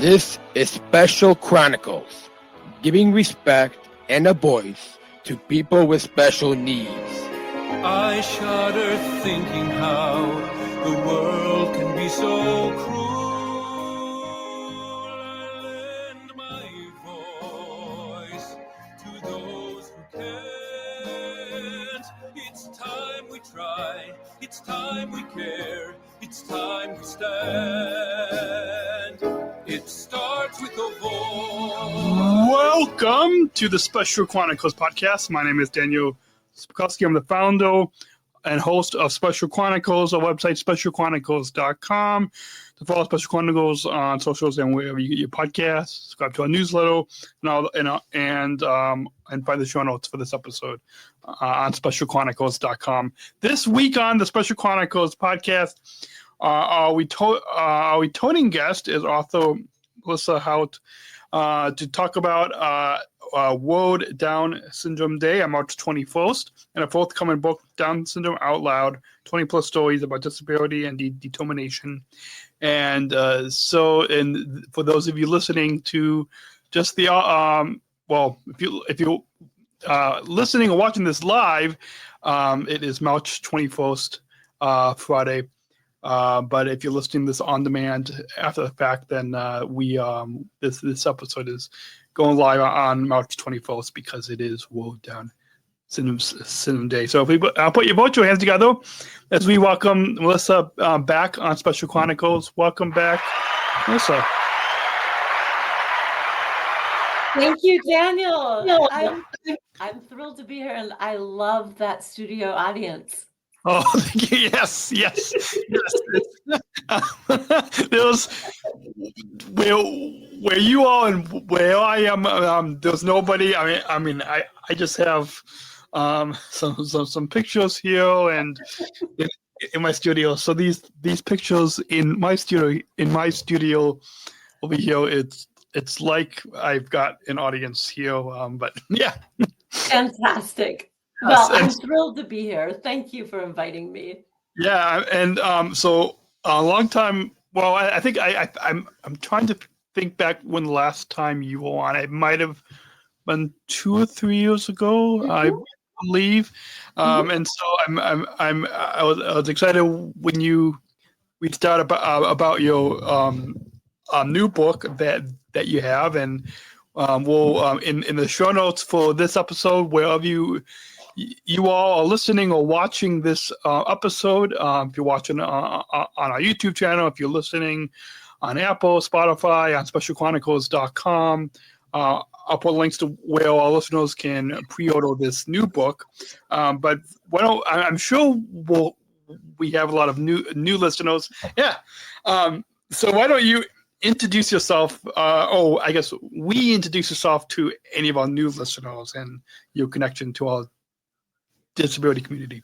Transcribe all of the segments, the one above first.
This is Special Chronicles, giving respect and a voice to people with special needs. I shudder thinking how the world can be so cruel. Lend my voice to those who can't. It's time we try, it's time we care, it's time we stand. It starts with a voice. Welcome to the Special Chronicles podcast. My name is Daniel Spikowski. I'm the founder and host of Special Chronicles, our website, specialchronicles.com. To follow Special Chronicles on socials and wherever you get your podcasts, subscribe to our newsletter, and find the show notes for this episode on specialchronicles.com. This week on the Special Chronicles podcast, our returning guest is author Melissa Hout to talk about World Down Syndrome Day on March 21st, and a forthcoming book, Down Syndrome Out Loud, 20 plus stories about disability and determination. And and for those of you listening to just the if you listening or watching this live, it is March 21st, Friday. But if you're listening to this on demand after the fact, then this episode is going live on March 21st because it is World Down Syndrome Day. So if we put your virtual hands together as we welcome Melissa back on Special Chronicles. Welcome back, Melissa. Thank you, Daniel. I'm thrilled to be here, and I love that studio audience. Oh, thank you. Yes. There's where you are and where I am. There's nobody. I mean, I just have some pictures here and in my studio. So these pictures in my studio over here, it's like I've got an audience here. But yeah, fantastic. Well, I'm thrilled to be here. Thank you for inviting me. Yeah, and so a long time. Well, I think I'm trying to think back when the last time you were on. It might have been 2 or 3 years ago, I believe. And so I was excited when you reached out about your new book that you have, and we'll in the show notes for this episode, wherever you all are listening or watching this episode, if you're watching on our YouTube channel, if you're listening on Apple, Spotify, on specialchronicles.com, I'll put links to where our listeners can pre-order this new book. But I'm sure we have a lot of new listeners. Yeah. So why don't you introduce yourself? I guess we introduce yourself to any of our new listeners and your connection to our disability community.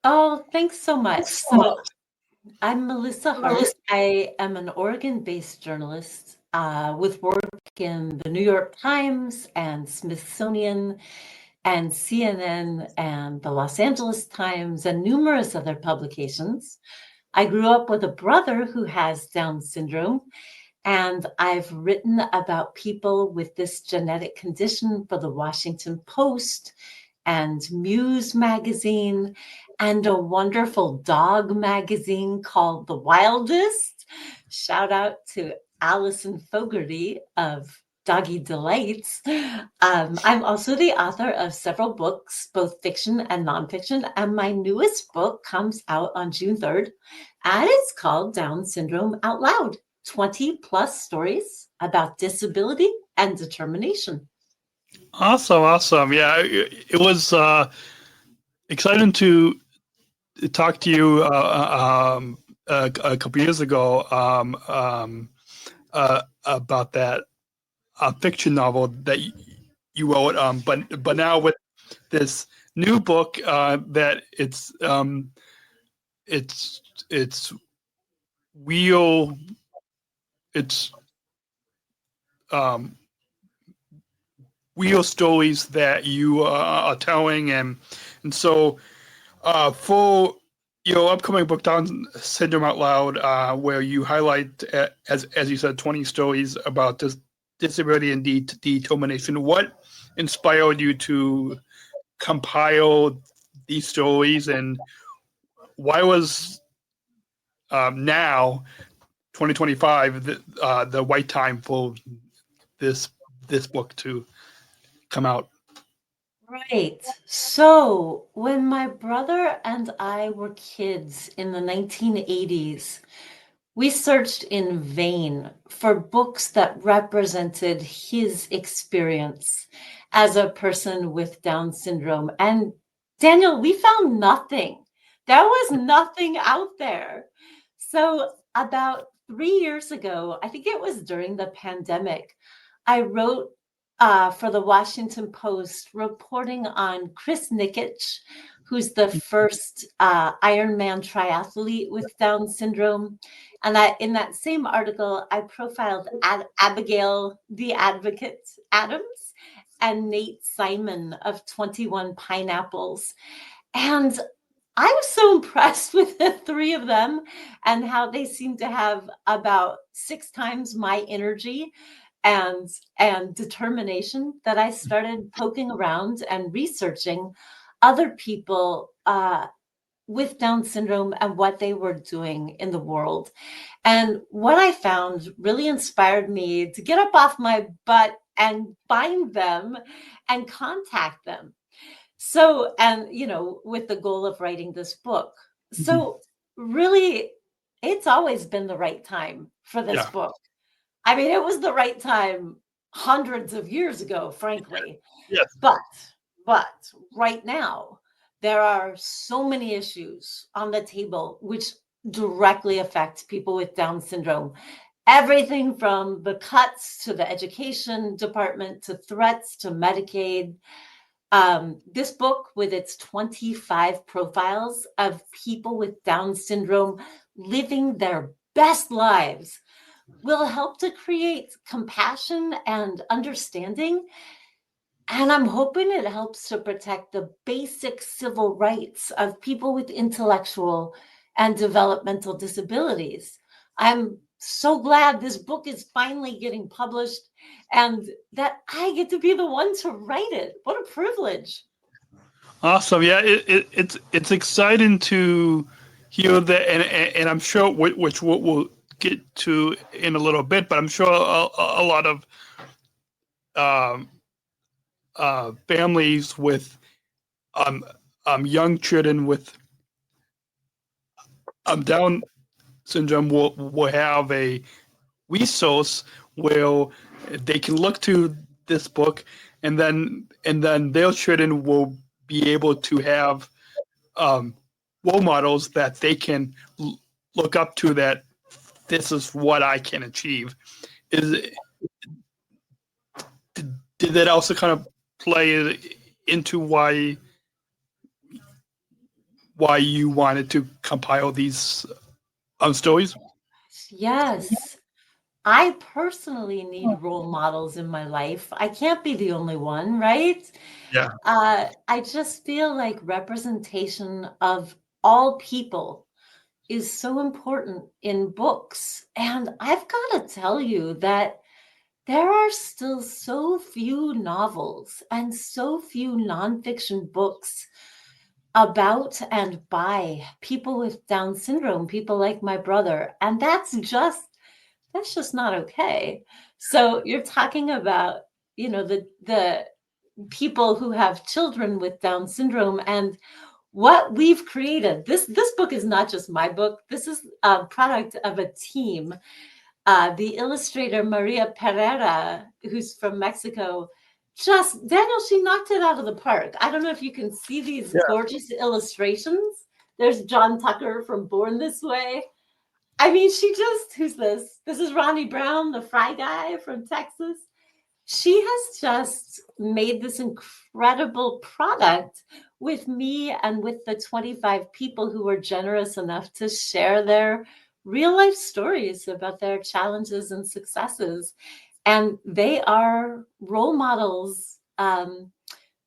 Oh, thanks so much. So I'm Melissa Hart. I am an Oregon-based journalist with work in the New York Times and Smithsonian and CNN and the Los Angeles Times and numerous other publications. I grew up with a brother who has Down syndrome, and I've written about people with this genetic condition for the Washington Post and Muse magazine, and a wonderful dog magazine called The Wildest. Shout out to Allison Fogarty of Doggy Delights. I'm also the author of several books, both fiction and nonfiction, and my newest book comes out on June 3rd, and it's called Down Syndrome Out Loud, 20 plus stories about disability and determination. Awesome. Yeah, it was exciting to talk to you a couple years ago about that fiction novel that you wrote. But now with this new book, that it's real. It's real stories that you are telling, and so for your upcoming book, Down Syndrome Out Loud, where you highlight, as you said, 20 stories about this disability and determination. What inspired you to compile these stories, and why was now 2025 the right time for this book to come out? Right. So when my brother and I were kids in the 1980s, we searched in vain for books that represented his experience as a person with Down syndrome. And Daniel, we found nothing. There was nothing out there. So about 3 years ago, I think it was during the pandemic, I wrote for the Washington Post reporting on Chris Nikich, who's the first Ironman triathlete with Down syndrome. And in that same article, I profiled Abigail, the advocate Adams, and Nate Simon of 21 Pineapples. And I was so impressed with the three of them and how they seem to have about 6 times my energy and determination that I started poking around and researching other people with Down syndrome and what they were doing in the world. And what I found really inspired me to get up off my butt and find them and contact them. So, and, with the goal of writing this book. So, really, it's always been the right time for this Yeah. book. I mean, it was the right time hundreds of years ago, frankly. Yes. But right now, there are so many issues on the table which directly affect people with Down syndrome. Everything from the cuts to the education department to threats to Medicaid. This book, with its 25 profiles of people with Down syndrome living their best lives, will help to create compassion and understanding. And I'm hoping it helps to protect the basic civil rights of people with intellectual and developmental disabilities. I'm so glad this book is finally getting published and that I get to be the one to write it. What a privilege. Awesome. Yeah, it's exciting to hear that, and I'm sure which we'll get to in a little bit, but I'm sure a lot of families with young children with Down syndrome will have a resource where they can look to this book, and then their children will be able to have role models that they can look up to, that this is what I can achieve. Is did that also kind of play into why you wanted to compile these stories? Yes. I personally need role models in my life. I can't be the only one, right? Yeah. I just feel like representation of all people is so important in books. And I've got to tell you that there are still so few novels and so few nonfiction books about and by people with Down syndrome, people like my brother. And that's just not okay. So you're talking about, the people who have children with Down syndrome and what we've created. This book is not just my book. This is a product of a team. The illustrator Maria Pereira, who's from Mexico, Daniel, she knocked it out of the park. I don't know if you can see these gorgeous illustrations. There's John Tucker from Born This Way. I mean, who's this? This is Ronnie Brown, the fry guy from Texas. She has just made this incredible product with me and with the 25 people who were generous enough to share their real life stories about their challenges and successes. And they are role models of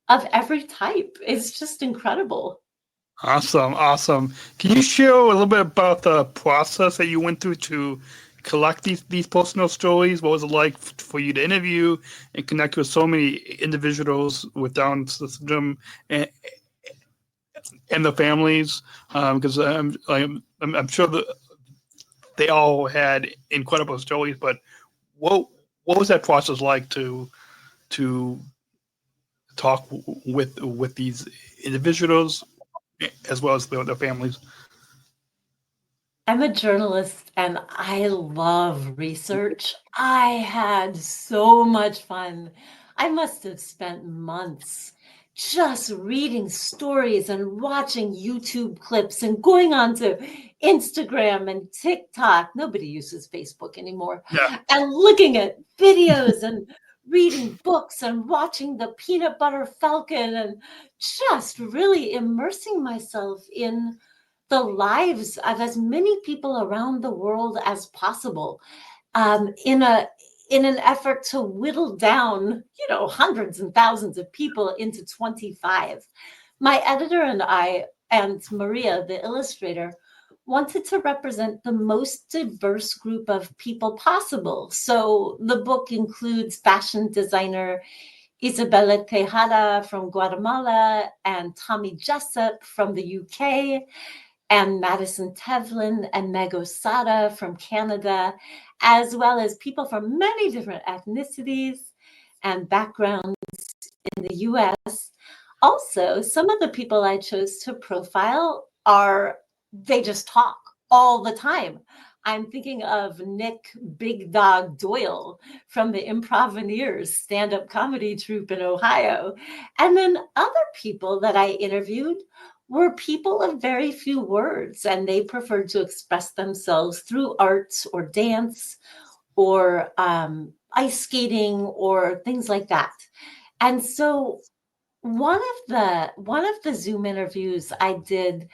every type. It's just incredible. Awesome. Can you share a little bit about the process that you went through to collect these personal stories? What was it like for you to interview and connect with so many individuals with Down syndrome and the families? Because I'm sure that they all had incredible stories, but what was that process like to talk with these individuals as well as their families? I'm a journalist and I love research. I had so much fun. I must have spent months just reading stories and watching YouTube clips and going on to Instagram and TikTok. Nobody uses Facebook anymore. Yeah. And looking at videos and reading books and watching the Peanut Butter Falcon and just really immersing myself in the lives of as many people around the world as possible, in an effort to whittle down, hundreds and thousands of people into 25. My editor and I, and Maria, the illustrator, wanted to represent the most diverse group of people possible. So the book includes fashion designer Isabella Tejada from Guatemala and Tommy Jessup from the UK, and Madison Tevlin and Meg Osada from Canada, as well as people from many different ethnicities and backgrounds in the US. Also, some of the people I chose to profile they just talk all the time. I'm thinking of Nick Big Dog Doyle from the Improvineers stand-up comedy troupe in Ohio. And then other people that I interviewed were people of very few words, and they preferred to express themselves through arts or dance or ice skating or things like that. And so one of the Zoom interviews I did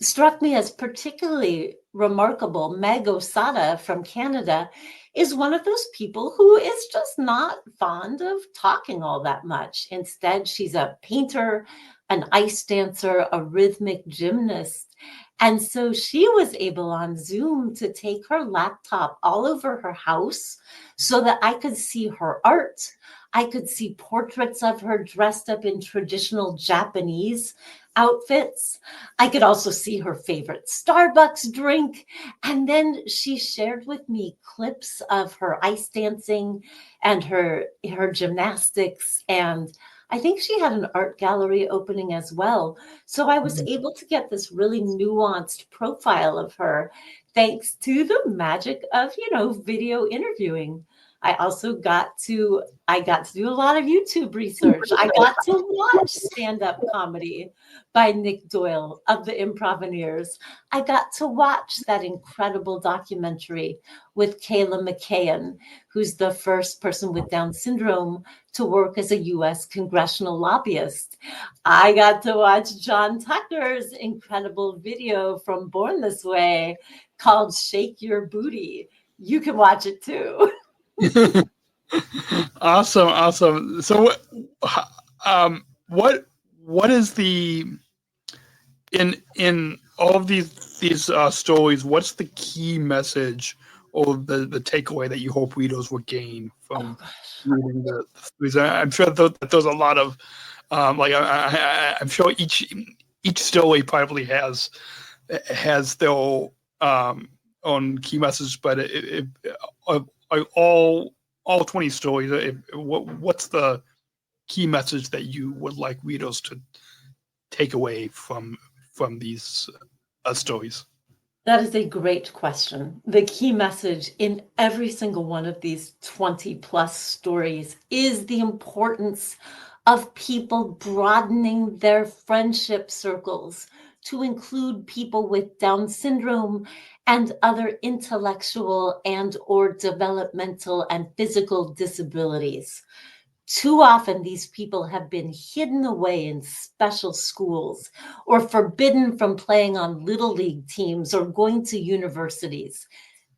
struck me as particularly remarkable. Meg Osada from Canada is one of those people who is just not fond of talking all that much. Instead, she's a painter, an ice dancer, a rhythmic gymnast. And so she was able on Zoom to take her laptop all over her house so that I could see her art. I could see portraits of her dressed up in traditional Japanese outfits. I could also see her favorite Starbucks drink. And then she shared with me clips of her ice dancing and her gymnastics. And I think she had an art gallery opening as well. So I was able to get this really nuanced profile of her thanks to the magic of, video interviewing. I got to do a lot of YouTube research. I got to watch stand-up comedy by Nick Doyle of the Improvineers. I got to watch that incredible documentary with Kayla McKeon, who's the first person with Down syndrome to work as a U.S. congressional lobbyist. I got to watch John Tucker's incredible video from Born This Way called Shake Your Booty. You can watch it too. Awesome. So, what is the in all of these stories? What's the key message or the takeaway that you hope readers will gain from reading the stories? I'm sure that there's a lot of I'm sure each story probably has their own key message, but all 20 stories, what's the key message that you would like readers to take away from these stories? That is a great question. The key message in every single one of these 20 plus stories is the importance of people broadening their friendship circles to include people with Down syndrome and other intellectual and or developmental and physical disabilities. Too often, these people have been hidden away in special schools or forbidden from playing on little league teams or going to universities.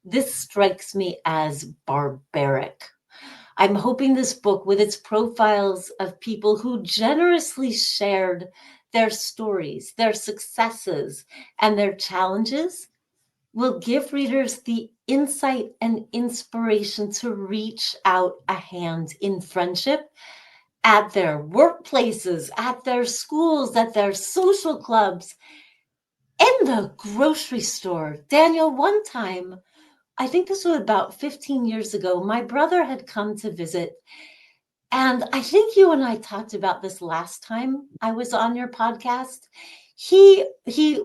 This strikes me as barbaric. I'm hoping this book, with its profiles of people who generously shared their stories, their successes, and their challenges will give readers the insight and inspiration to reach out a hand in friendship at their workplaces, at their schools, at their social clubs, in the grocery store. Daniel, one time, I think this was about 15 years ago, my brother had come to visit. And I think you and I talked about this last time I was on your podcast. He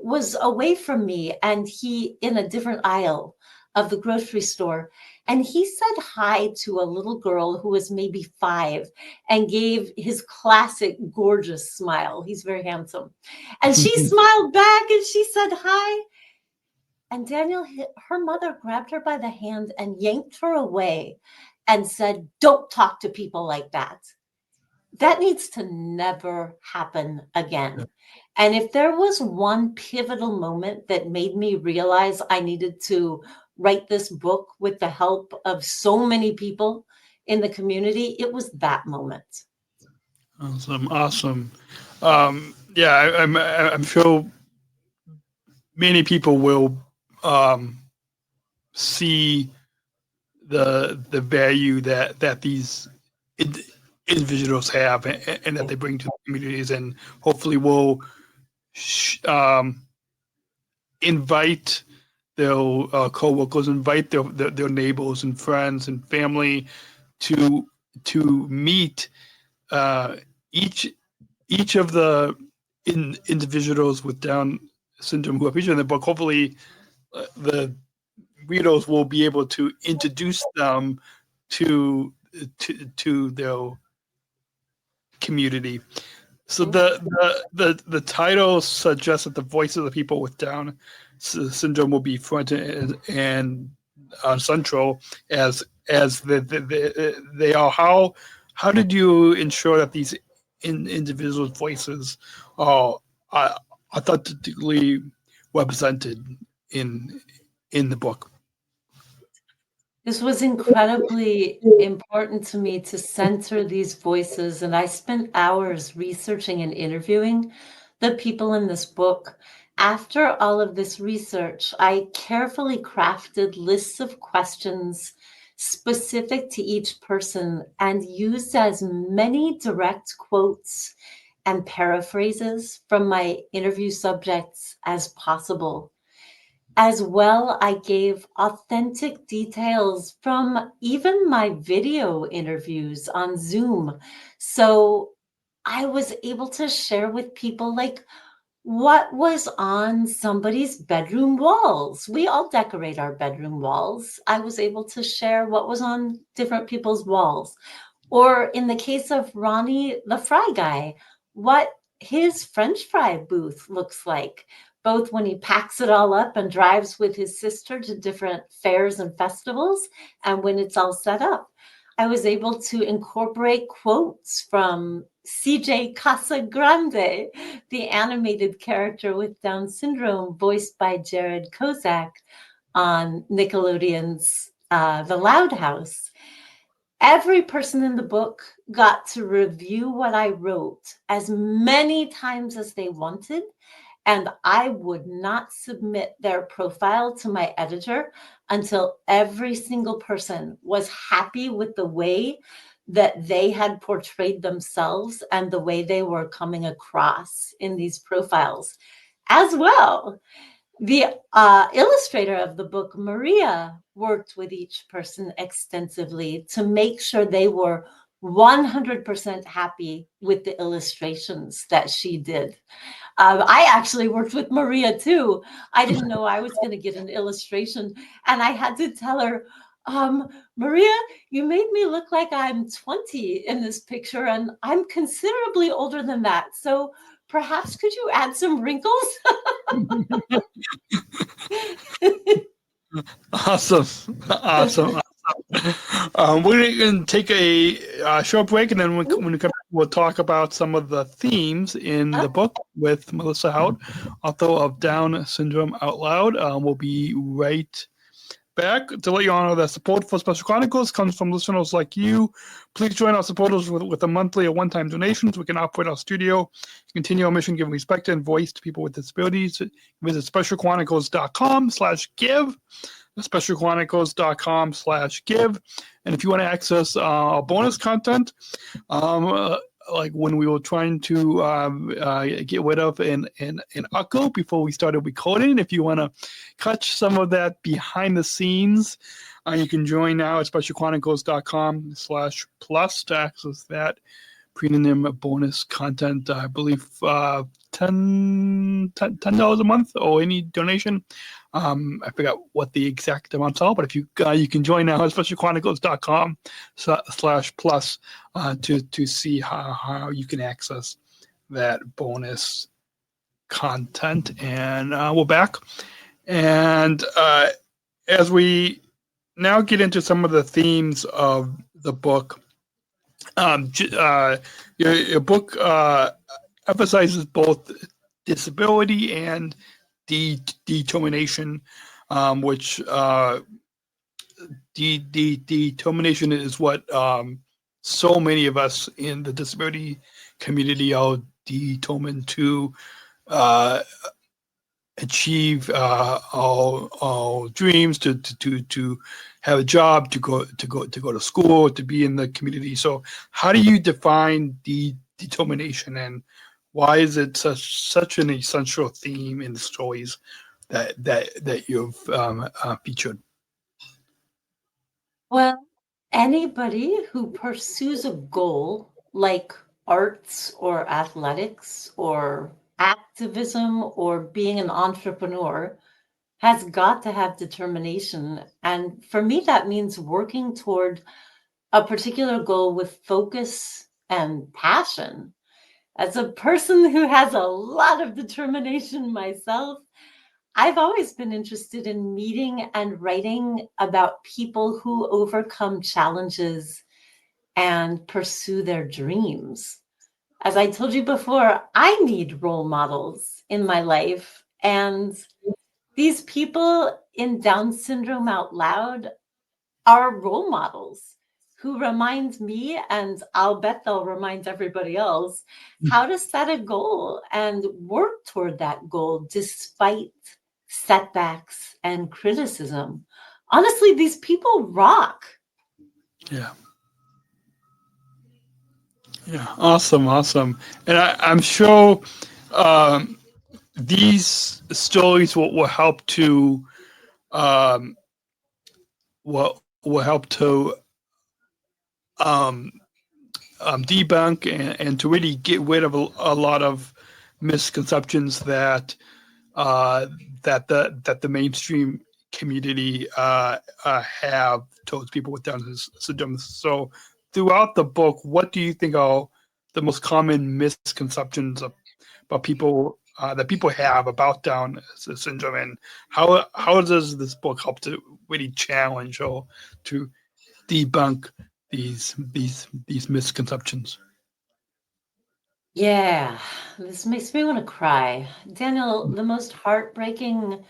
was away from me and he in a different aisle of the grocery store. And he said hi to a little girl who was maybe 5 and gave his classic gorgeous smile. He's very handsome. And she smiled back and she said hi. And Daniel, her mother grabbed her by the hand and yanked her away and said, "Don't talk to people like that." That needs to never happen again. And if there was one pivotal moment that made me realize I needed to write this book with the help of so many people in the community, it was that moment. Awesome. Yeah, I'm sure many people will see the value that these individuals have and that they bring to the communities, and hopefully will invite their co-workers, invite their neighbors and friends and family to meet each of the individuals with Down syndrome who are featured in the book. Hopefully, the readers will be able to introduce them to their community. So the title suggests that the voices of the people with Down syndrome will be front and central as they are. How did you ensure that these individuals' voices are authentically represented in the book? This was incredibly important to me to center these voices, and I spent hours researching and interviewing the people in this book. After all of this research, I carefully crafted lists of questions specific to each person and used as many direct quotes and paraphrases from my interview subjects as possible. As well, I gave authentic details from even my video interviews on Zoom. So I was able to share with people like what was on somebody's bedroom walls. We all decorate our bedroom walls. I was able to share what was on different people's walls. Or in the case of Ronnie, the fry guy, what his French fry booth looks like, both when he packs it all up and drives with his sister to different fairs and festivals, and when it's all set up. I was able to incorporate quotes from CJ Casagrande, the animated character with Down syndrome, voiced by Jared Kozak on Nickelodeon's The Loud House. Every person in the book got to review what I wrote as many times as they wanted, and I would not submit their profile to my editor until every single person was happy with the way that they had portrayed themselves and the way they were coming across in these profiles. As well, the illustrator of the book, Maria, worked with each person extensively to make sure they were 100% happy with the illustrations that she did. I actually worked with Maria too. I didn't know I was going to get an illustration, and I had to tell her, Maria, you made me look like I'm 20 in this picture, and I'm considerably older than that. So perhaps could you add some wrinkles? Awesome. We're going to take a short break, and then when we come back, we'll talk about some of the themes in the book with Melissa Hout, author of Down Syndrome Out Loud. We'll be right back to let you all know that support for Special Chronicles comes from listeners like you. Please join our supporters with a monthly or one-time donation so we can operate our studio, continue our mission, giving respect and voice to people with disabilities. Visit specialchronicles.com/give. specialchronicles.com/give. And if you want to access our bonus content, like when we were trying to get rid of an echo before we started recording, if you want to catch some of that behind the scenes, you can join now at specialchronicles.com/plus to access that premium bonus content. I believe $10 a month or any donation. I forgot what the exact amounts are, but if you can join now at specialchronicles.com/plus to see how you can access that bonus content. And we're back. And as we now get into some of the themes of the book, your book emphasizes both disability and determination, which determination is what so many of us in the disability community are determined to achieve our dreams, to have a job, to go to school, to be in the community. So, how do you define determination, and why is it such an essential theme in the stories that you've featured? Well, anybody who pursues a goal like arts or athletics or activism or being an entrepreneur has got to have determination. And for me, that means working toward a particular goal with focus and passion. As a person who has a lot of determination myself, I've always been interested in meeting and writing about people who overcome challenges and pursue their dreams. As I told you before, I need role models in my life. And these people in Down syndrome out loud are role models who remind me, and I'll bet they'll remind everybody else, how to set a goal and work toward that goal despite setbacks and criticism. Honestly, these people rock. Yeah. Yeah, awesome. And I'm sure these stories will help to will help to debunk and to really get rid of a lot of misconceptions that the mainstream community have towards people with Down syndrome. So throughout the book, what do you think are the most common misconceptions about people that people have about Down syndrome, and how does this book help to really challenge or to debunk these misconceptions? Yeah, this makes me want to cry. Daniel, the most heartbreaking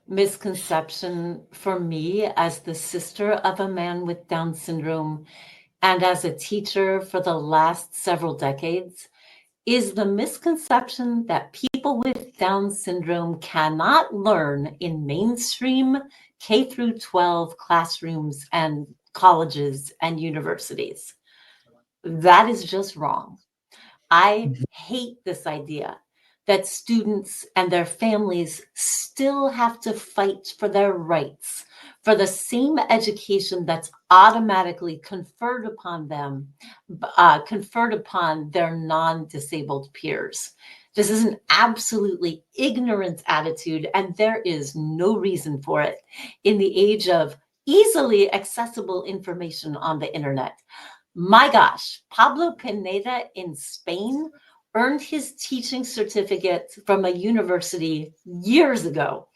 misconception for me as the sister of a man with Down syndrome and as a teacher for the last several decades is the misconception that people with Down syndrome cannot learn in mainstream K through 12 classrooms and colleges and universities. That is just wrong. I hate this idea that students and their families still have to fight for their rights, for the same education that's automatically conferred upon them, conferred upon their non-disabled peers. This is an absolutely ignorant attitude, and there is no reason for it in the age of easily accessible information on the internet. My gosh, Pablo Pineda in Spain earned his teaching certificate from a university years ago.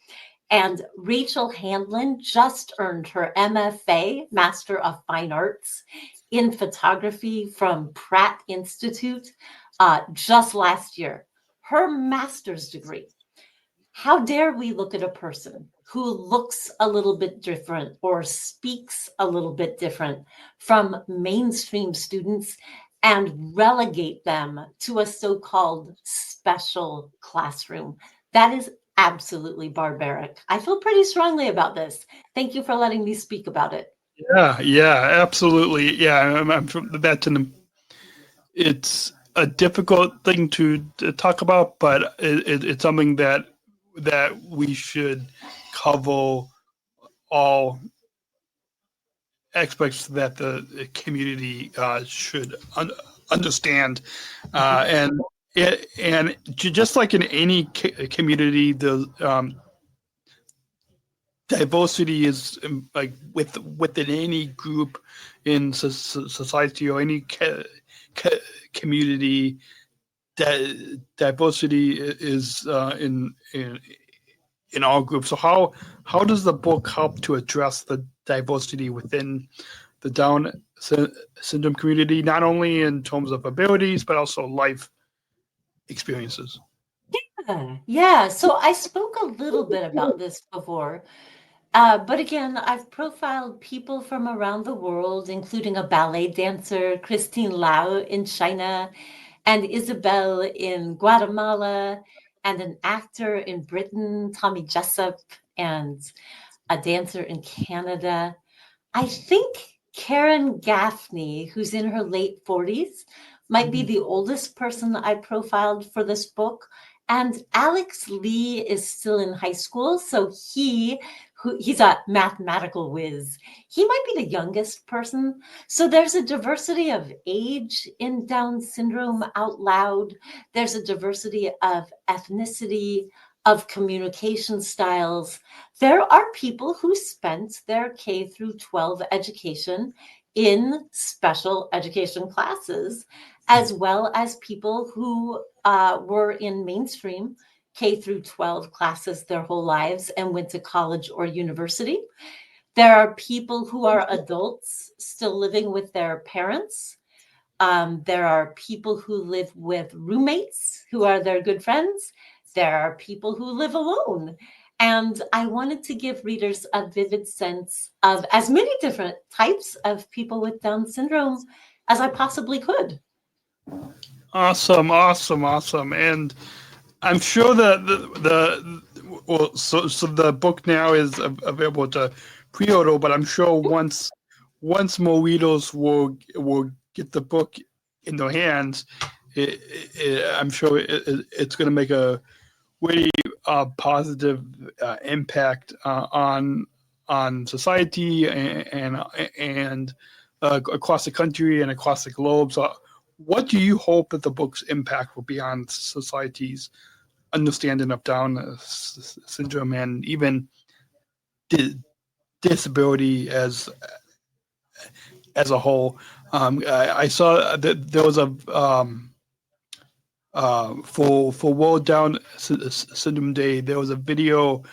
And Rachel Handlin just earned her MFA, Master of Fine Arts, in photography from Pratt Institute just last year. Her master's degree. How dare we look at a person who looks a little bit different or speaks a little bit different from mainstream students and relegate them to a so-called special classroom. That is absolutely barbaric. I feel pretty strongly about this. Thank you for letting me speak about it. Yeah, absolutely. Yeah, I'm from that's an it's a difficult thing to talk about, but it's something that we should cover all aspects that the community should understand, and just like in any community, the diversity is like within any group in society or any community. Diversity is in all groups. So how does the book help to address the diversity within the Down syndrome community, not only in terms of abilities but also life experiences? Yeah, so I spoke a little bit about this before. But again, I've profiled people from around the world, including a ballet dancer, Christine Lau in China, and Isabel in Guatemala, and an actor in Britain, Tommy Jessup, and a dancer in Canada. I think Karen Gaffney, who's in her late 40s, might be the oldest person I profiled for this book. And Alex Lee is still in high school, so he's a mathematical whiz. He might be the youngest person. So there's a diversity of age in Down syndrome out loud. There's a diversity of ethnicity, of communication styles. There are people who spent their K through 12 education in special education classes, as well as people who were in mainstream K through 12 classes their whole lives and went to college or university. There are people who are adults still living with their parents. There are people who live with roommates who are their good friends. There are people who live alone. And I wanted to give readers a vivid sense of as many different types of people with Down syndrome as I possibly could. Awesome. And I'm sure that so the book now is available to pre-order, but I'm sure once more readers will get the book in their hands, I'm sure it's going to make a really positive impact on society and across the country and across the globe. So, what do you hope that the book's impact will be on society's understanding of Down syndrome and even disability as a whole? I saw that there was a for World Down Syndrome Day, there was a video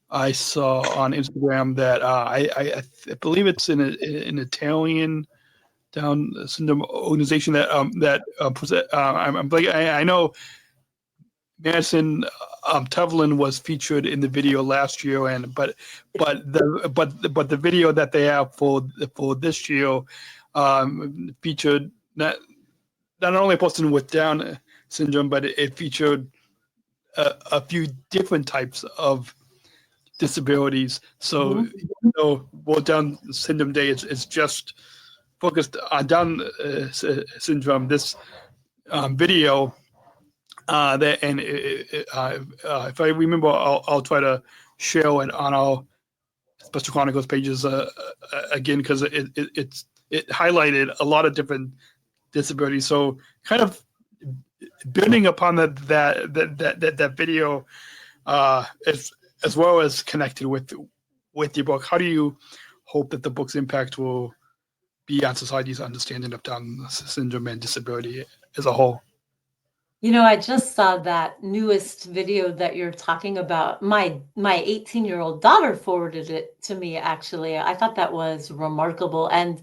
I saw on Instagram that I believe it's an Italian Down syndrome organization I know Madison Tevlin was featured in the video last year, but the video that they have for this year featured not only a person with Down syndrome, but it featured a few different types of disabilities. So, World Down Syndrome Day is just focused on Down syndrome. This video, if I remember, I'll try to share it on our Special Chronicles pages again, because it highlighted a lot of different disabilities. So, kind of building upon that video, as well as connected with your book. How do you hope that the book's impact will be on society's understanding of Down syndrome and disability as a whole? You know, I just saw that newest video that you're talking about. My 18-year-old daughter forwarded it to me, actually. I thought that was remarkable. And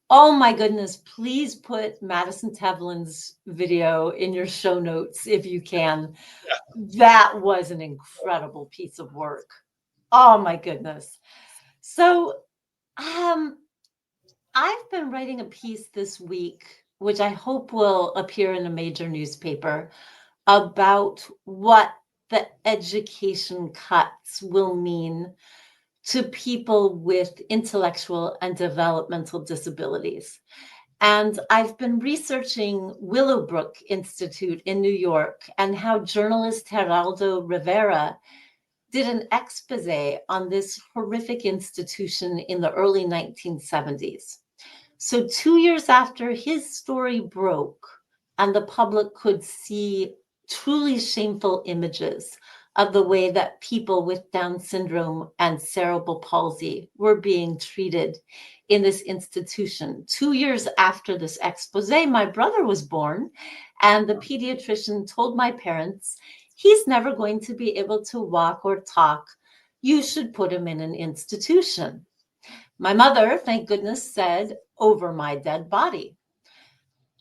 oh my goodness, please put Madison Tevlin's video in your show notes if you can. Yeah. That was an incredible piece of work. Oh my goodness. So, um, I've been writing a piece this week, which I hope will appear in a major newspaper, about what the education cuts will mean to people with intellectual and developmental disabilities. And I've been researching Willowbrook Institute in New York and how journalist Geraldo Rivera did an expose on this horrific institution in the early 1970s. So 2 years after his story broke and the public could see truly shameful images of the way that people with Down syndrome and cerebral palsy were being treated in this institution. 2 years after this expose, my brother was born, and the pediatrician told my parents, he's never going to be able to walk or talk. You should put him in an institution. My mother, thank goodness, said, over my dead body.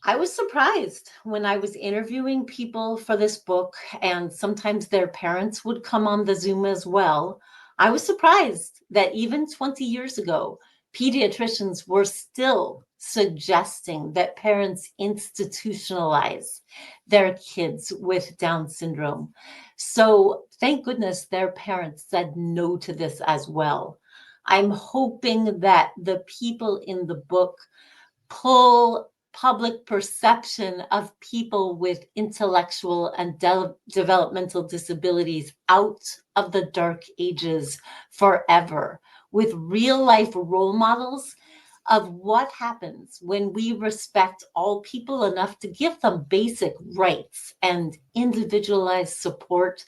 I was surprised when I was interviewing people for this book, and sometimes their parents would come on the Zoom as well. I was surprised that even 20 years ago, pediatricians were still suggesting that parents institutionalize their kids with Down syndrome. So thank goodness their parents said no to this as well. I'm hoping that the people in the book pull public perception of people with intellectual and developmental disabilities out of the dark ages forever, with real life role models of what happens when we respect all people enough to give them basic rights and individualized support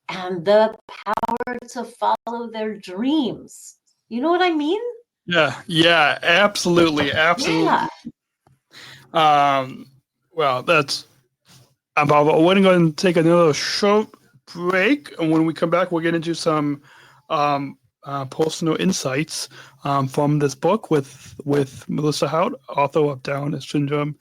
and the power to follow their dreams. You know what I mean? Yeah, absolutely. Yeah. Well, that's about. We're going to take another short break, and when we come back, we'll get into some personal insights from this book with Melissa Hout, author of Down Syndrome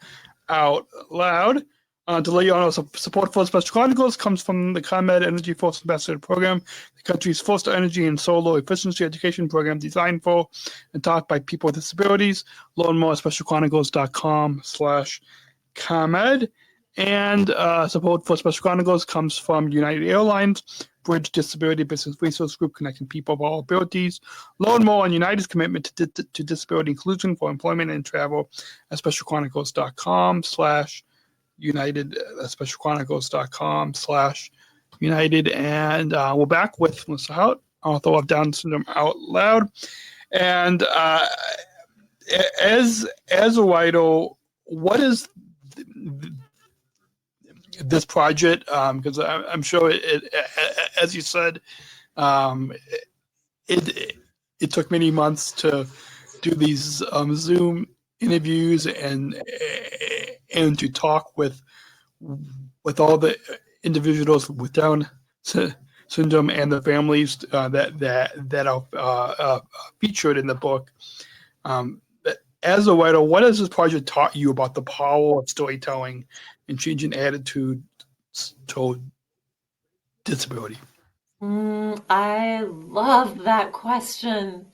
Out Loud. To let you know, support for Special Chronicles comes from the ComEd Energy Force Ambassador Program, the country's first energy and solar efficiency education program designed for and taught by people with disabilities. Learn more at specialchronicles.com/ComEd. And support for Special Chronicles comes from United Airlines, Bridge Disability Business Resource Group, connecting people of all abilities. Learn more on United's commitment to disability inclusion for employment and travel at specialchronicles.com/United, specialchronicles.com/United. And we're back with Melissa Hout, author of Down Syndrome Out Loud. And as a writer, what is this project? Because I'm sure it, as you said, it took many months to do these Zoom interviews and to talk with all the individuals with Down syndrome and the families that are featured in the book. As a writer, what has this project taught you about the power of storytelling and changing attitude toward disability? I love that question.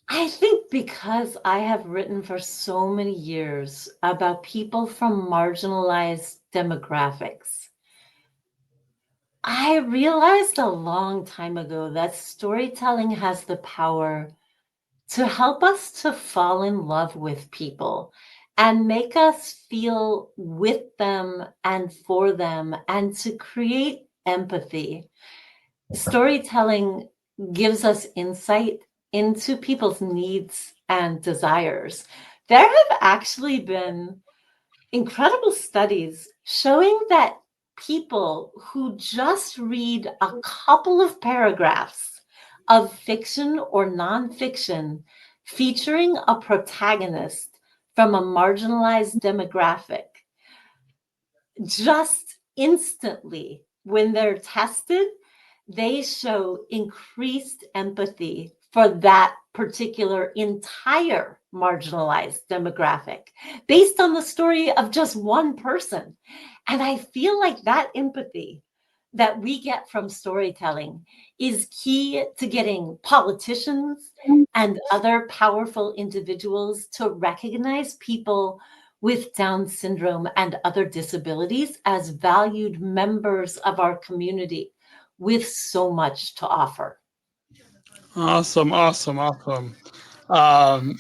I think because I have written for so many years about people from marginalized demographics, I realized a long time ago that storytelling has the power to help us to fall in love with people and make us feel with them and for them and to create empathy. Storytelling gives us insight into people's needs and desires. There have actually been incredible studies showing that people who just read a couple of paragraphs of fiction or nonfiction featuring a protagonist from a marginalized demographic, just instantly, when they're tested, they show increased empathy for that particular entire marginalized demographic based on the story of just one person. And I feel like that empathy, that we get from storytelling is key to getting politicians and other powerful individuals to recognize people with Down syndrome and other disabilities as valued members of our community with so much to offer. Awesome.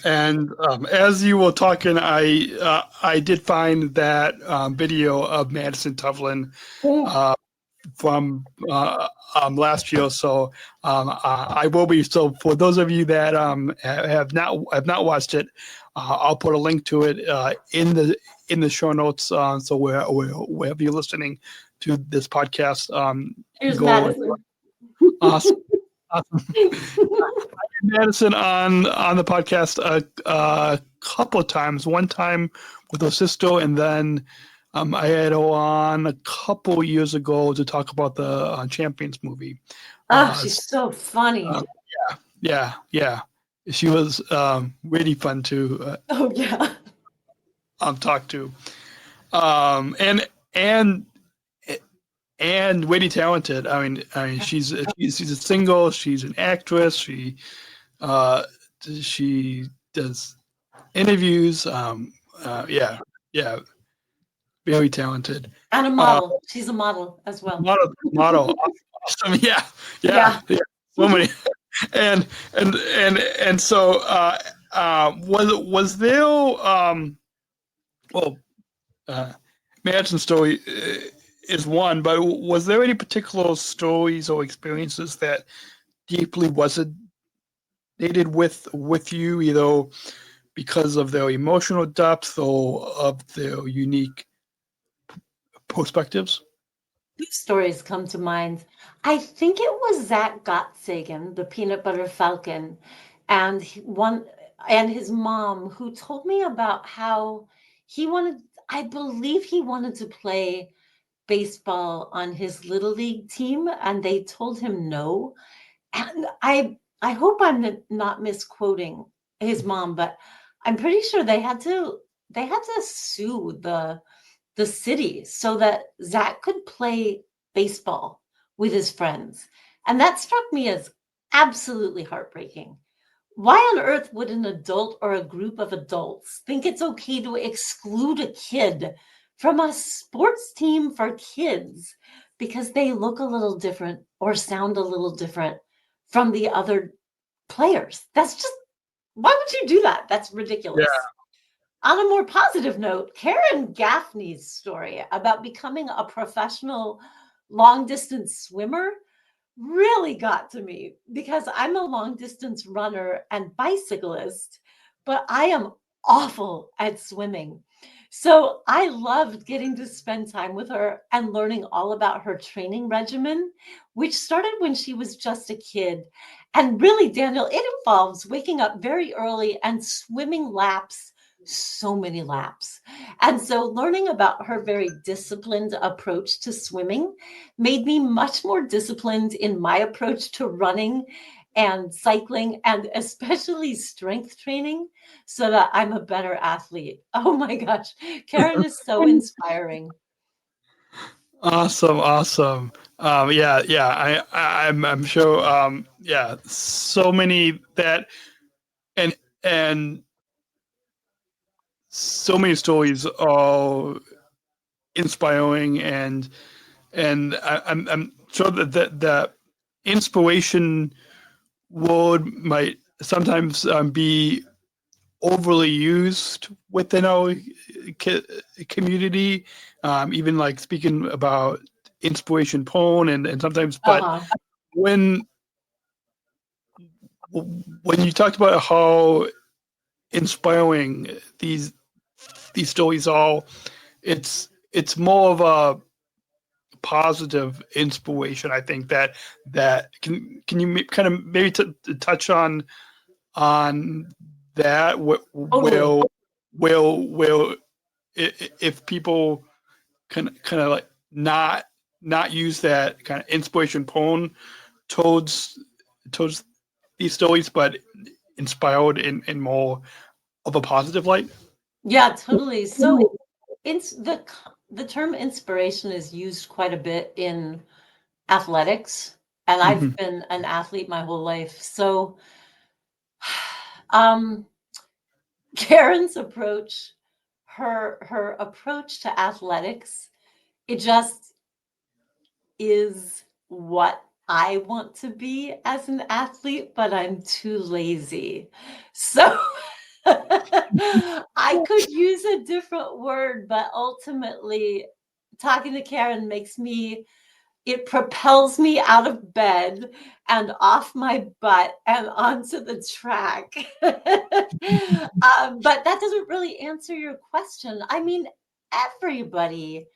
And as you were talking, I did find that video of Madison Tuvlin from last year. So I will be. So for those of you that have not watched it, I'll put a link to it in the show notes. So wherever you're listening to this podcast, Here's go. Madison. Awesome. Madison on the podcast a couple of times. One time with her sister, and then I had her on a couple years ago to talk about the Champions movie. She's so funny. Yeah. She was really fun to talk to, and really talented. I mean, she's a single. She's an actress. She does interviews. Very talented. And a model. She's a model as well. Model. Awesome. Yeah. So many. And so was there Madison's story is one, but was there any particular stories or experiences that deeply resonated with you, either because of their emotional depth or of their unique perspectives? Two stories come to mind. I think it was Zach Gottsagen, the Peanut Butter Falcon, and his mom, who told me about how I believe he wanted to play baseball on his little league team, and they told him no. And I hope I'm not misquoting his mom, but I'm pretty sure they had to sue the city so that Zach could play baseball with his friends. And that struck me as absolutely heartbreaking. Why on earth would an adult or a group of adults think it's okay to exclude a kid from a sports team for kids because they look a little different or sound a little different from the other players? That's just, why would you do that? That's ridiculous. Yeah. On a more positive note, Karen Gaffney's story about becoming a professional long-distance swimmer really got to me, because I'm a long-distance runner and bicyclist, but I am awful at swimming. So I loved getting to spend time with her and learning all about her training regimen, which started when she was just a kid. And really, Daniel, it involves waking up very early and swimming laps, so many laps. And so learning about her very disciplined approach to swimming made me much more disciplined in my approach to running and cycling, and especially strength training, so that I'm a better athlete. Oh my gosh, Karen is so inspiring. Awesome. I'm sure. So many that and so many stories are inspiring, and I'm sure that the inspiration word might sometimes be overly used within our community, even like speaking about inspiration porn and sometimes, but when you talked about how inspiring these stories are, it's more of a positive inspiration. I think that can you kind of maybe touch on that? Will if people can kind of like not use that kind of inspiration porn towards these stories, but inspired in more of a positive light? Yeah, totally. So it's the term inspiration is used quite a bit in athletics, and Mm-hmm. I've been an athlete my whole life. So Karen's approach, her approach to athletics, it just is what I want to be as an athlete, but I'm too lazy. So I could use a different word, but ultimately talking to Karen it propels me out of bed and off my butt and onto the track. But that doesn't really answer your question. I mean, everybody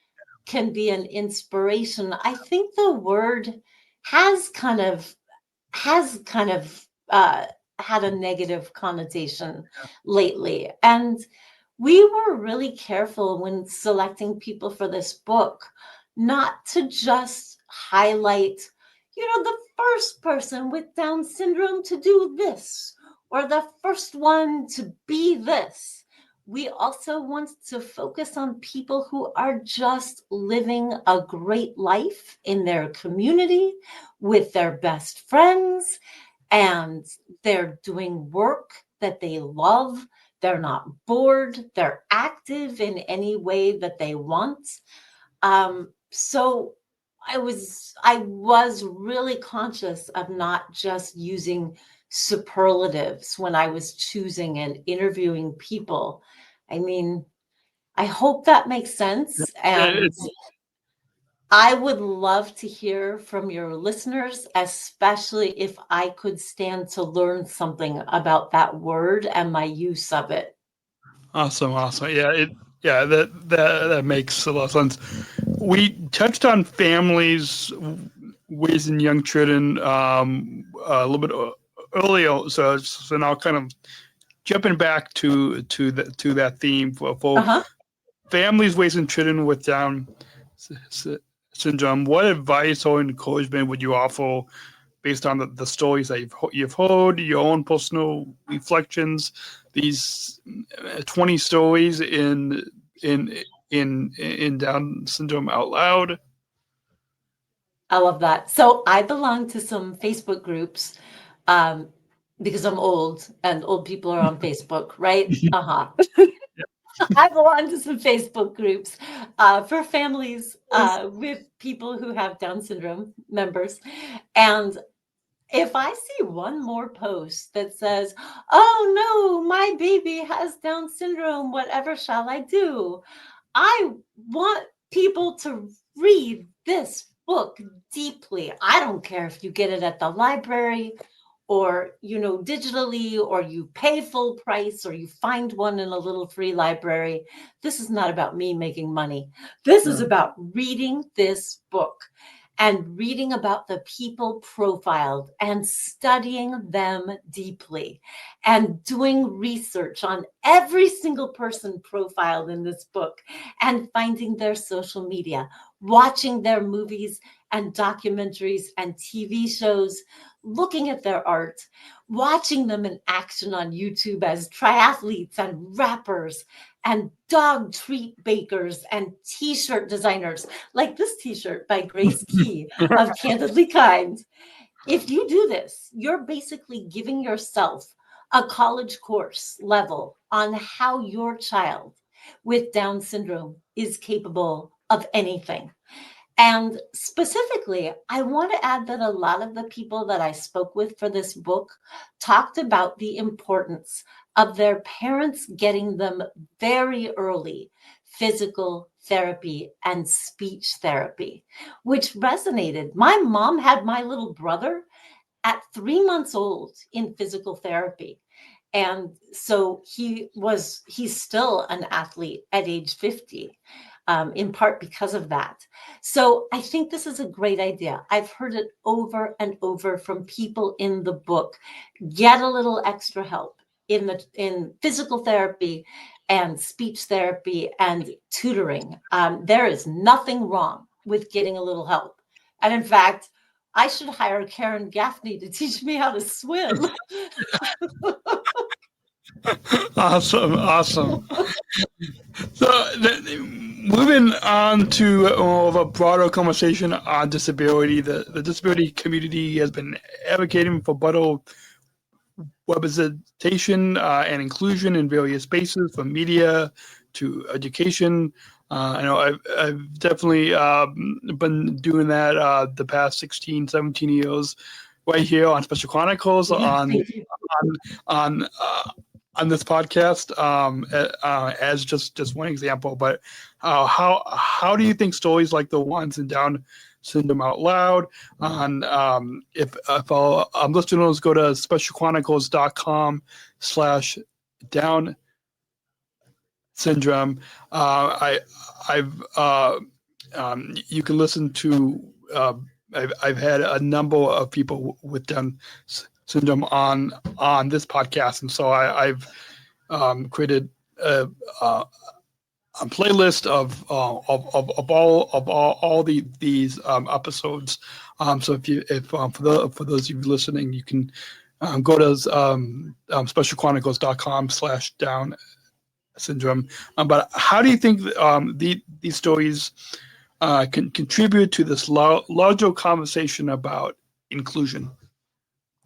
can be an inspiration. I think the word has kind of has kind of had a negative connotation lately. And we were really careful when selecting people for this book not to just highlight, the first person with Down syndrome to do this or the first one to be this. We also want to focus on people who are just living a great life in their community with their best friends, and they're doing work that they love. They're not bored. They're active in any way that they want. So I was really conscious of not just using superlatives when I was choosing and interviewing people. I mean, I hope that makes sense. And I would love to hear from your listeners, especially if I could stand to learn something about that word and my use of it. Awesome. Yeah, that makes a lot of sense. We touched on families raising young children a little bit earlier, so now kind of jumping back to that theme for families raising children with Down syndrome. What advice or encouragement would you offer based on the stories that you've heard, your own personal reflections, these 20 stories in Down syndrome out loud? I love that. So I belong to some Facebook groups because I'm old and old people are on Facebook, right? I belong to some Facebook groups for families with people who have Down syndrome members. And if I see one more post that says, "Oh no, my baby has Down syndrome, whatever shall I do?" I want people to read this book deeply. I don't care if you get it at the library or, digitally, or you pay full price, or you find one in a little free library. This is not about me making money. This is about reading this book and reading about the people profiled and studying them deeply and doing research on every single person profiled in this book and finding their social media, watching their movies and documentaries and TV shows, looking at their art, watching them in action on YouTube as triathletes and rappers and dog treat bakers and t-shirt designers, like this t-shirt by Grace Key of Candidly Kind. If you do this, you're basically giving yourself a college course level on how your child with Down syndrome is capable of anything. And specifically, I want to add that a lot of the people that I spoke with for this book talked about the importance of their parents getting them very early physical therapy and speech therapy, which resonated. My mom had my little brother at 3 months old in physical therapy. And so he's still an athlete at age 50. In part because of that. So I think this is a great idea. I've heard it over and over from people in the book. Get a little extra help in physical therapy and speech therapy and tutoring. There is nothing wrong with getting a little help. And in fact, I should hire Karen Gaffney to teach me how to swim. Awesome. So moving on to more of a broader conversation on disability, the disability community has been advocating for better representation and inclusion in various spaces, from media to education. I know I've definitely been doing that the past 16, 17 years right here on Special Chronicles on on this podcast as just one example. But how do you think stories like the ones in Down Syndrome Out Loud on if our listeners go to specialchronicles.com/down syndrome, you can listen to I've had a number of people with Down syndrome on this podcast, and so I've created a playlist of all these episodes. So if for those of you listening, you can go to specialchronicles.com/down syndrome. But how do you think these stories can contribute to this larger conversation about inclusion?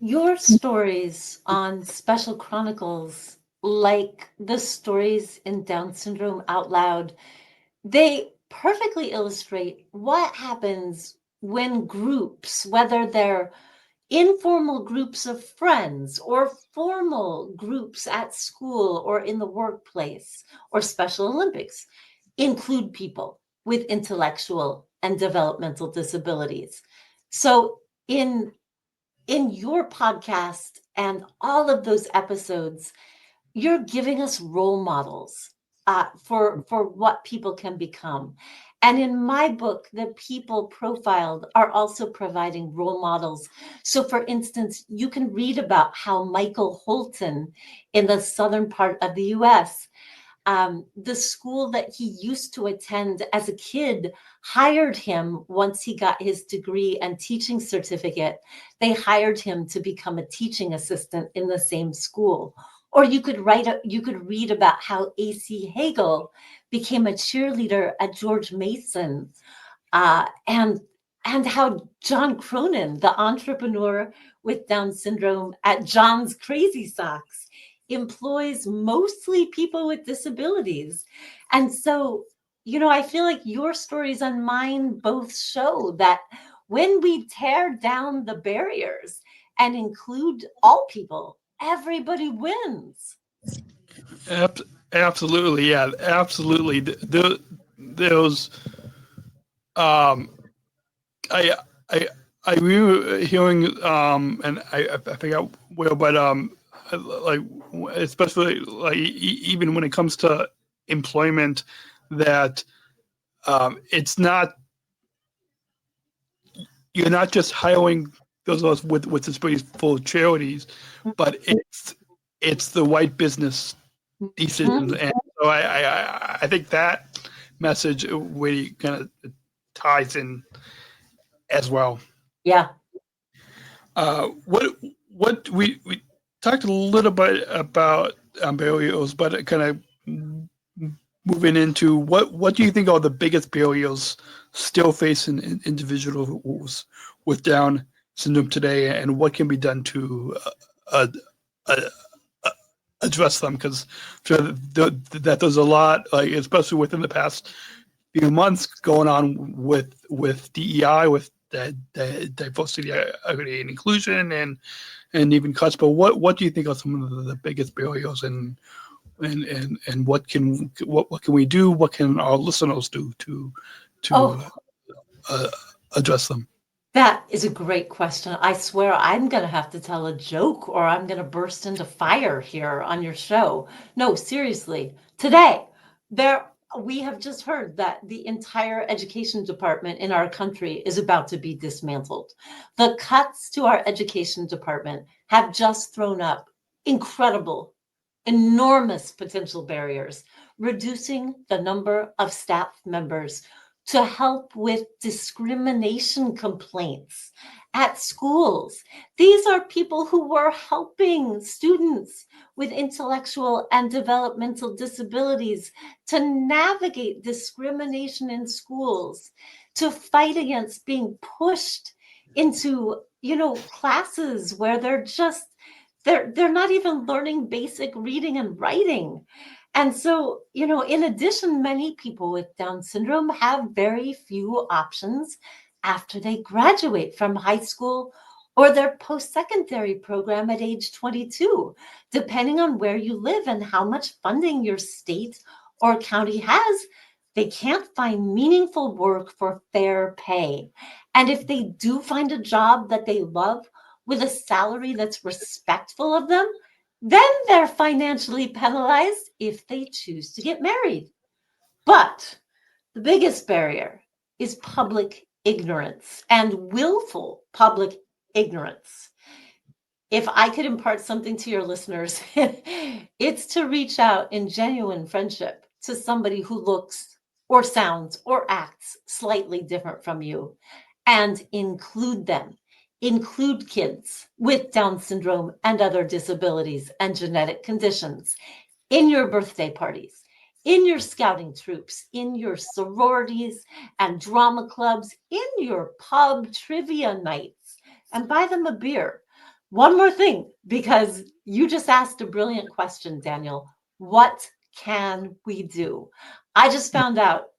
Your stories on Special Chronicles, like the stories in Down Syndrome Out Loud, they perfectly illustrate what happens when groups, whether they're informal groups of friends or formal groups at school or in the workplace or Special Olympics, include people with intellectual and developmental disabilities. So in your podcast and all of those episodes, you're giving us role models for what people can become. And in my book, the people profiled are also providing role models. So for instance, you can read about how Michael Holton in the southern part of the US, the school that he used to attend as a kid hired him once he got his degree and teaching certificate. They hired him to become a teaching assistant in the same school. Or you could read about how A.C. Hagel became a cheerleader at George Mason, and how John Cronin, the entrepreneur with Down syndrome at John's Crazy Socks, employs mostly people with disabilities. And so, I feel like your stories and mine both show that when we tear down the barriers and include all people, everybody wins. Absolutely, yeah, absolutely. Those, I remember hearing, and I forgot where, but like especially like even when it comes to employment, that it's not, you're not just hiring those of us with disabilities for charities, but it's the right business decisions. And so I think that message really kind of ties in as well. Yeah. What we talked a little bit about barriers, but kind of moving into what do you think are the biggest barriers still facing individuals with Down syndrome today, and what can be done to address them? Because that there's a lot, like especially within the past few months, going on with DEI, with diversity, equity, and inclusion, and even cuts. But what do you think are some of the biggest barriers, and what can we do? What can our listeners do to address them? That is a great question. I swear I'm going to have to tell a joke or I'm going to burst into fire here on your show. No, seriously. Today, we have just heard that the entire education department in our country is about to be dismantled. The cuts to our education department have just thrown up incredible, enormous potential barriers, reducing the number of staff members to help with discrimination complaints at schools. These are people who were helping students with intellectual and developmental disabilities to navigate discrimination in schools, to fight against being pushed into, classes where they're not even learning basic reading and writing. And so, in addition, many people with Down syndrome have very few options after they graduate from high school or their post-secondary program at age 22, depending on where you live and how much funding your state or county has. They can't find meaningful work for fair pay. And if they do find a job that they love with a salary that's respectful of them, then they're financially penalized if they choose to get married. But the biggest barrier is public ignorance and willful public ignorance. If I could impart something to your listeners, it's to reach out in genuine friendship to somebody who looks or sounds or acts slightly different from you, and include them. Include kids with Down syndrome and other disabilities and genetic conditions in your birthday parties, in your scouting troops, in your sororities and drama clubs, in your pub trivia nights, and buy them a beer. One more thing, because you just asked a brilliant question, Daniel. What can we do? I just found out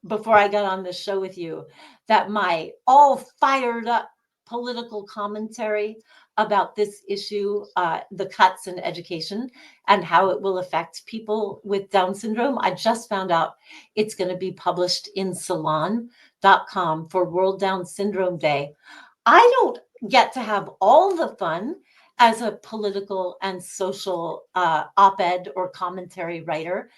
before I got on this show with you that my all fired up political commentary about this issue, the cuts in education and how it will affect people with Down syndrome, I just found out it's going to be published in salon.com for World Down Syndrome Day. I don't get to have all the fun as a political and social op-ed or commentary writer.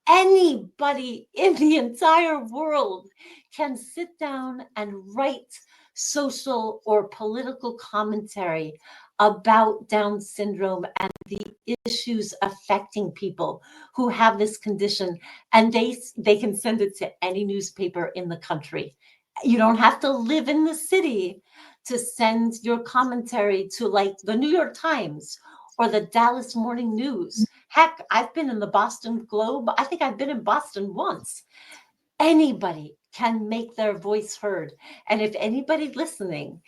Anybody in the entire world can sit down and write social or political commentary about Down syndrome and the issues affecting people who have this condition, and they can send it to any newspaper in the country. You don't have to live in the city to send your commentary to, like, the New York Times or the Dallas Morning News. Heck, I've been in the Boston Globe. I think I've been in Boston once. Anybody can make their voice heard. And if anybody listening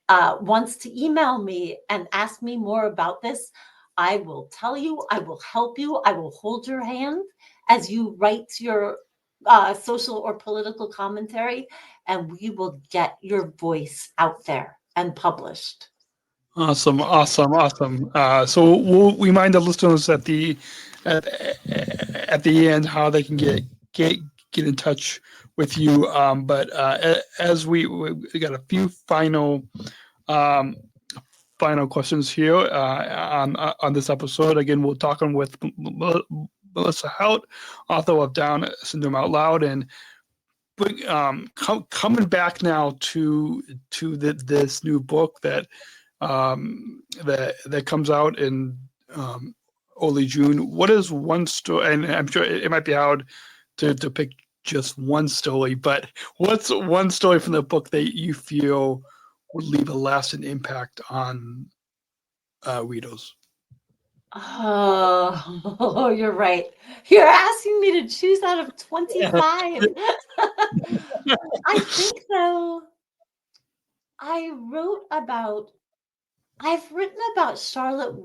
wants to email me and ask me more about this, I will tell you, I will help you, I will hold your hand as you write your social or political commentary, and we will get your voice out there and published. Awesome. So we'll remind the listeners at, at the end how they can get in touch with you. But as we got a few final questions here on this episode. Again, we're talking with Melissa Hout, author of Down Syndrome Out Loud, and coming back now to this new book that comes out in early June. What is one story? And I'm sure it might be hard to pick just one story, but what's one story from the book that you feel would leave a lasting impact on readers? Oh, you're right. You're asking me to choose out of 25. I think, though, I've written about Charlotte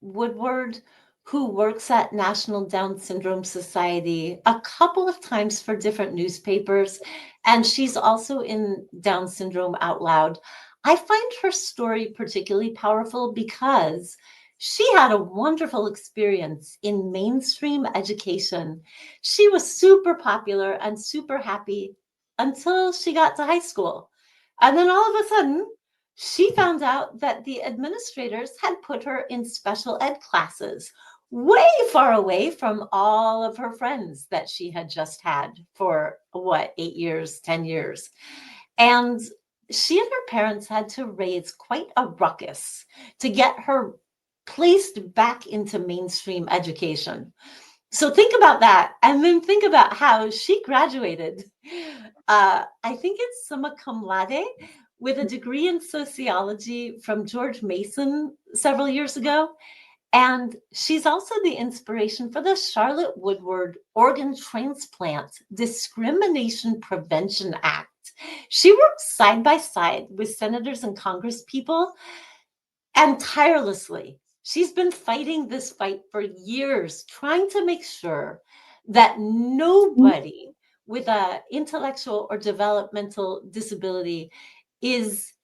Woodward, who works at National Down Syndrome Society, a couple of times for different newspapers, and she's also in Down Syndrome Out Loud. I find her story particularly powerful because she had a wonderful experience in mainstream education. She was super popular and super happy until she got to high school. And then all of a sudden, she found out that the administrators had put her in special ed classes way far away from all of her friends that she had just had for 8 years, 10 years. And she and her parents had to raise quite a ruckus to get her placed back into mainstream education. So think about that, and then think about how she graduated. I think it's summa cum laude with a degree in sociology from George Mason several years ago. And she's also the inspiration for the Charlotte Woodward Organ Transplant Discrimination Prevention Act. She works side by side with senators and congresspeople, and tirelessly, she's been fighting this fight for years, trying to make sure that nobody with an intellectual or developmental disability is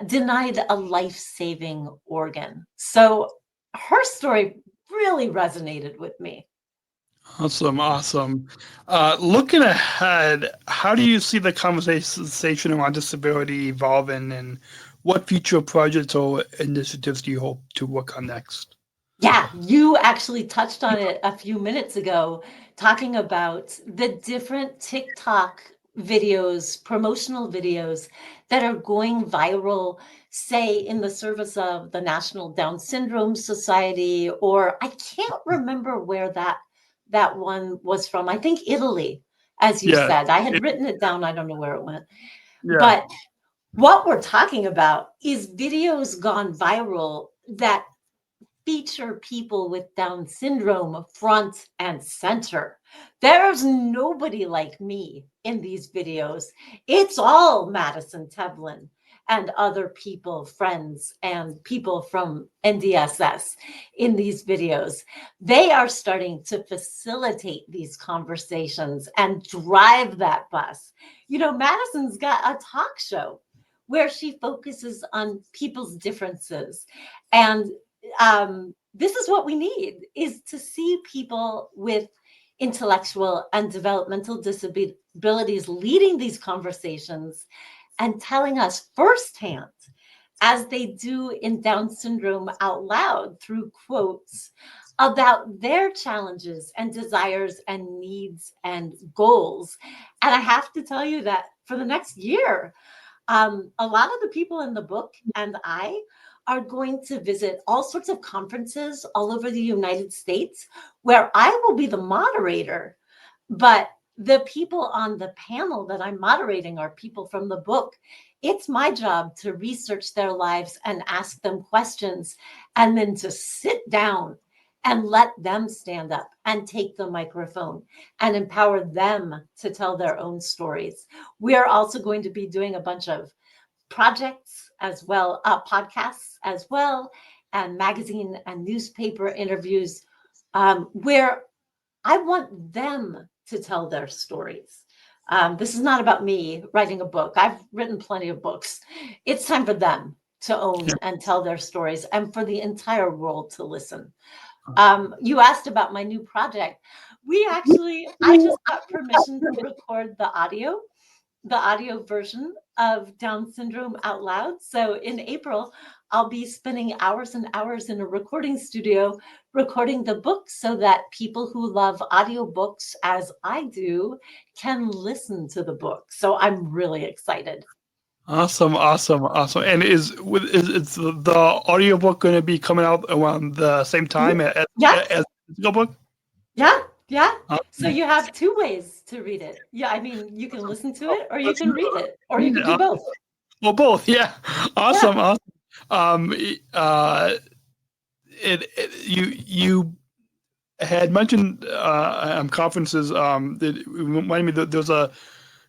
denied a life-saving organ. So her story really resonated with me. Awesome. Looking ahead, how do you see the conversation around disability evolving, and what future projects or initiatives do you hope to work on next? Yeah, you actually touched on it a few minutes ago, talking about the different TikTok videos, promotional videos that are going viral, say in the service of the National Down Syndrome Society, or I can't remember where that one was from. I think Italy, as you Yeah, said. I had written it down. I don't know where it went. yeah. But what we're talking about is videos gone viral that feature people with Down syndrome front and center. There's nobody like me in these videos. It's all Madison Tevlin and other people, friends, and people from NDSS in these videos. They are starting to facilitate these conversations and drive that bus. You know, Madison's got a talk show where she focuses on people's differences, and this is what we need, is to see people with intellectual and developmental disabilities leading these conversations and telling us firsthand, as they do in Down syndrome out loud through quotes, about their challenges and desires and needs and goals. And I have to tell you that for the next year, a lot of the people in the book and I are going to visit all sorts of conferences all over the United States where I will be the moderator, but the people on the panel that I'm moderating are people from the book. It's my job to research their lives and ask them questions, and then to sit down and let them stand up and take the microphone and empower them to tell their own stories. We are also going to be doing a bunch of projects as well, podcasts as well, and magazine and newspaper interviews, where I want them to tell their stories. This is not about me writing a book. I've written plenty of books. It's time for them to own and tell their stories, and for the entire world to listen. You asked about my new project. I just got permission to record the audio version of Down syndrome out loud. So in April, I'll be spending hours and hours in a recording studio recording the book, so that people who love audiobooks as I do can listen to the book. So I'm really excited. Awesome. And is the audiobook going to be coming out around the same time as the physical book? Yeah. So you have two ways to read it. Yeah, I mean, you can listen to it, or you can read it, or you can do both. Well, both. Yeah. Awesome. You had mentioned conferences. That reminded me that there's a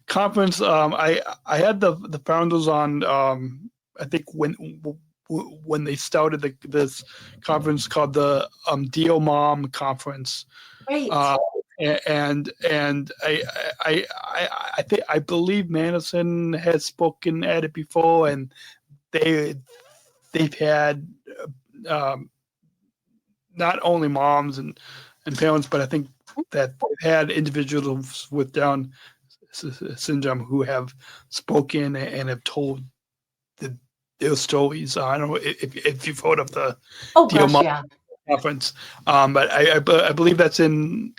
conference. I had the founders on. I think when they started this conference called the DO Mom Conference. Great. And I think, I believe Madison has spoken at it before, and they've had not only moms and parents, but I think that they've had individuals with Down syndrome who have spoken and have told their stories. I don't know if you've heard of the conference, but I believe that's in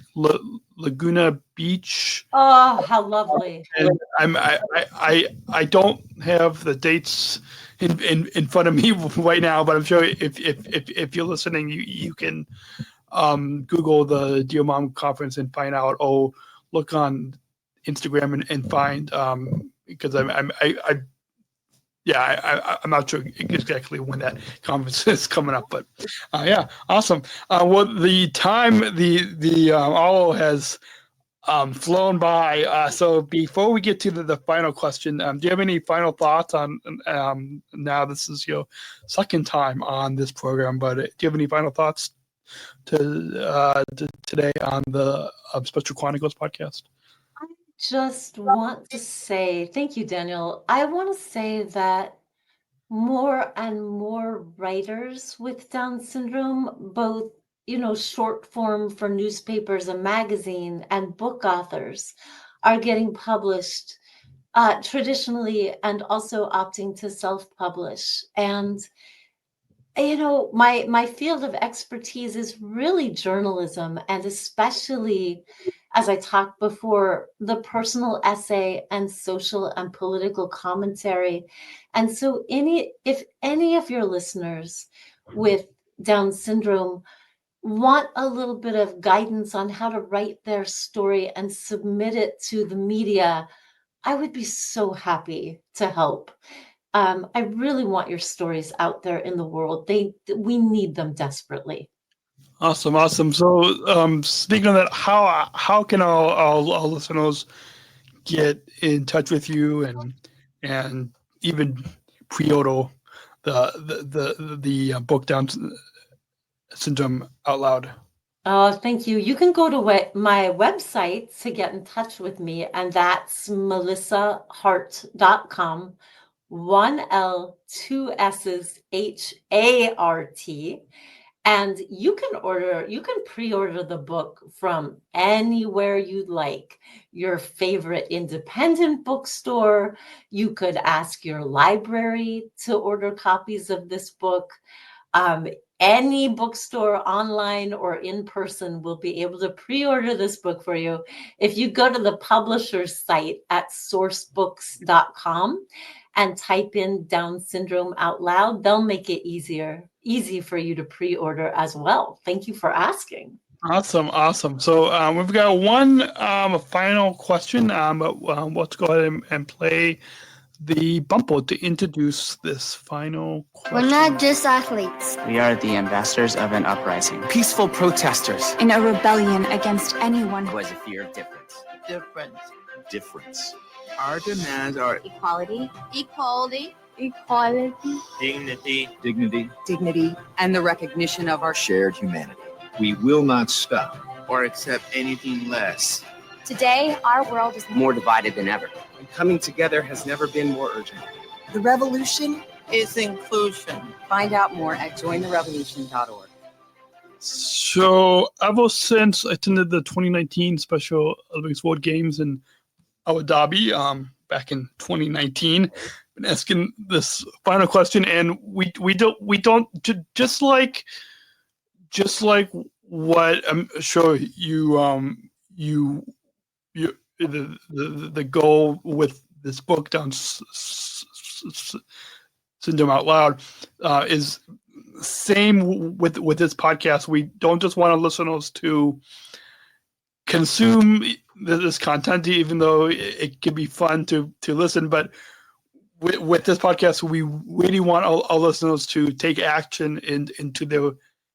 Laguna Beach. Oh, how lovely! And I don't have the dates in front of me right now, but I'm sure if you're listening, you can Google the Dear Mom conference and find out. Oh, look on Instagram and find, because I'm not sure exactly when that conference is coming up, but yeah, awesome. Well, the time, the all has flown by. So before we get to the final question, do you have any final thoughts on? Now this is your second time on this program, but do you have any final thoughts to today on the Special Chronicles podcast? Just want to say, thank you, Daniel. I want to say that more and more writers with Down syndrome, both, short form for newspapers and magazine and book authors are getting published traditionally and also opting to self-publish. And my field of expertise is really journalism, and especially, as I talked before, the personal essay and social and political commentary. And so if any of your listeners with Down syndrome want a little bit of guidance on how to write their story and submit it to the media, I would be so happy to help. I really want your stories out there in the world. We need them desperately. Awesome. So, speaking of that, how can our listeners get in touch with you and even pre-order the book Down syndrome out loud? Oh, thank you. You can go to my website to get in touch with me, and that's melissahart.com. 1L, 2 S's, HART. And you can pre-order the book from anywhere you'd like. Your favorite independent bookstore. You could ask your library to order copies of this book. Any bookstore online or in person will be able to pre-order this book for you. If you go to the publisher's site at sourcebooks.com and type in Down syndrome out loud, they'll make it easy for you to pre-order as well. Thank you for asking. Awesome. So we've got one final question, but let's go ahead and play the bumper to introduce this final question. We're not just athletes. We are the ambassadors of an uprising. Peaceful protesters. In a rebellion against anyone who has a fear of difference. Difference. Our demands are equality. Dignity, and the recognition of our shared humanity. We will not stop or accept anything less. Today, our world is more divided than ever. And coming together has never been more urgent. The revolution is inclusion. Find out more at jointherevolution.org. So, ever since I attended the 2019 Special Olympics World Games in Abu Dhabi, back in 2019, been asking this final question, and we don't just like what I'm sure the goal with this book Down syndrome out loud is same with this podcast. We don't just want our listeners to consume this content, even though it can be fun to listen, but with this podcast, we really want our listeners to take action into their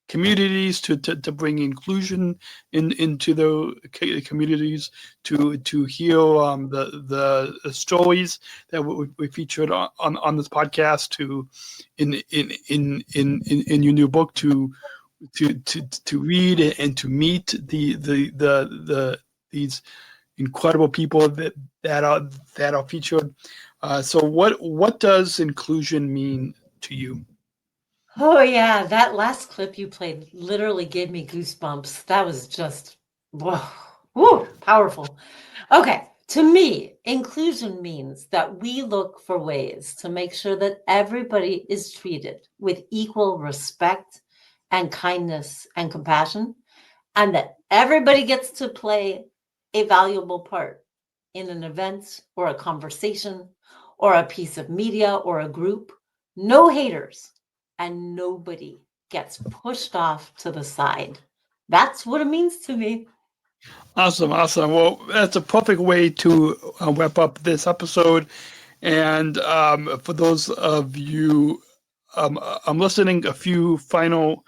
communities, to bring inclusion into the communities, to hear the stories that we featured on this podcast, to in your new book, to read and to meet these incredible people that are featured. So what does inclusion mean to you? Oh yeah, that last clip you played literally gave me goosebumps. That was just powerful. Okay, to me, inclusion means that we look for ways to make sure that everybody is treated with equal respect and kindness and compassion, and that everybody gets to play a valuable part in an event or a conversation or a piece of media or a group. No haters. And nobody gets pushed off to the side. That's what it means to me. Awesome. Well, that's a perfect way to wrap up this episode. And for those of you, I'm listening, a few final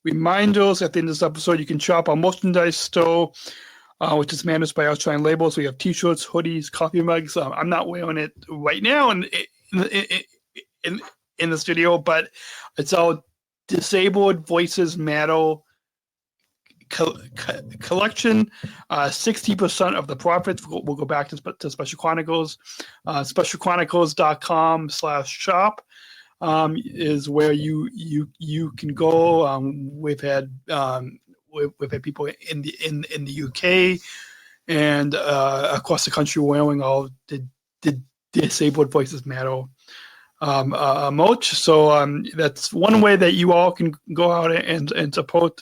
reminders at the end of this episode. You can shop our merchandise store, which is managed by Outshine Labels. We have T-shirts, hoodies, coffee mugs. I'm not wearing it right now in the studio, but it's our Disabled Voices Matter collection. 60% of the profits will go back to Special Chronicles. SpecialChronicles.com/shop is where you can go. We've had people in the UK and across the country wearing all the Disabled Voices Matter merch. So that's one way that you all can go out and support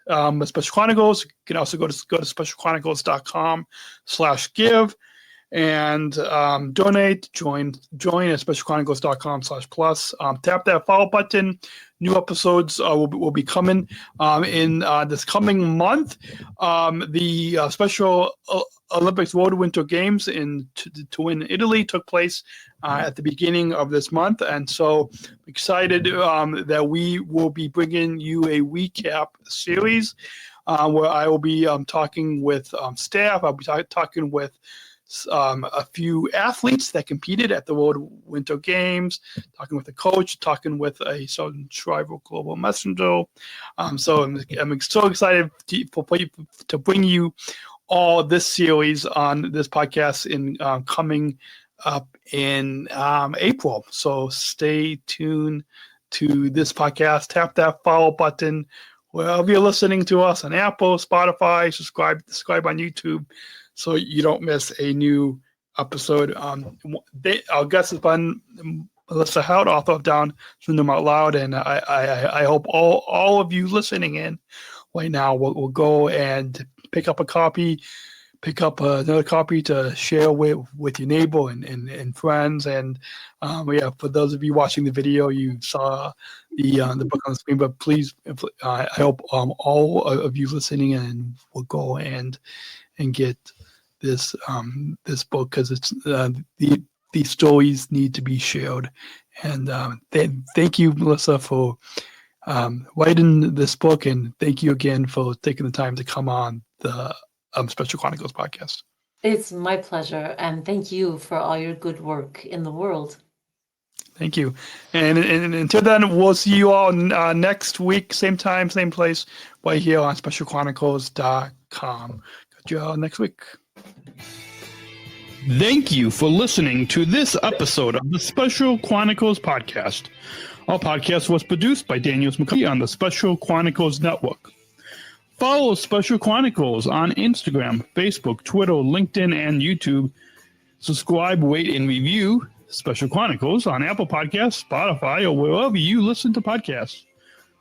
Special Chronicles. You can also go to specialchronicles.com/give and donate. Join at specialchronicles.com/plus. Tap that follow button. New episodes will be coming in this coming month. The Special Olympics World Winter Games in Italy took place at the beginning of this month, and so excited that we will be bringing you a recap series where I will be talking with staff. I'll be talking with a few athletes that competed at the World Winter Games, talking with a coach, talking with a Southern Tribal Global Messenger. So I'm so excited to bring you all this series on this podcast in coming up in April. So stay tuned to this podcast. Tap that follow button wherever you're listening to us on Apple, Spotify. Subscribe on YouTube so you don't miss a new episode. Our guest has been Melissa Hout, author of Down Syndrome Out Loud, and I hope all of you listening in right now will go and pick up another copy to share with your neighbor and friends. And for those of you watching the video, you saw the book on the screen, but please, I hope all of you listening in will go and get this book, because it's these stories need to be shared. And thank you, Melissa, for writing this book, and thank you again for taking the time to come on the Special Chronicles podcast. It's my pleasure, and thank you for all your good work in the world. Thank you. And until then, we'll see you all next week, same time, same place, right here on specialchronicles.com. Got you all next week. Thank you for listening to this episode of the Special Chronicles podcast. Our podcast was produced by Daniel McCarthy on the Special Chronicles Network. Follow Special Chronicles on Instagram, Facebook, Twitter, LinkedIn, and YouTube. Subscribe, rate, and review Special Chronicles on Apple Podcasts, Spotify, or wherever you listen to podcasts.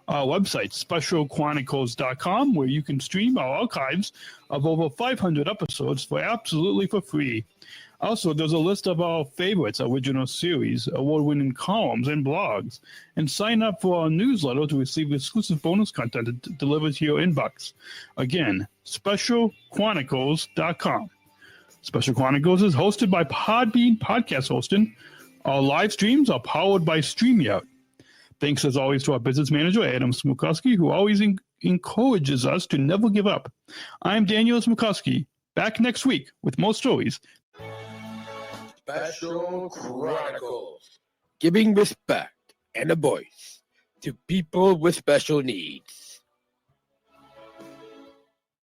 Our website, specialchronicles.com, where you can stream our archives of over 500 episodes absolutely for free. Also, there's a list of our favorites, original series, award-winning columns, and blogs. And sign up for our newsletter to receive exclusive bonus content delivered to your inbox. Again, specialchronicles.com. Special Chronicles is hosted by Podbean Podcast Hosting. Our live streams are powered by StreamYard. Thanks, as always, to our business manager, Adam Smukowski, who always encourages us to never give up. I'm Daniel Smukowski, back next week with more stories. Special Chronicles, giving respect and a voice to people with special needs.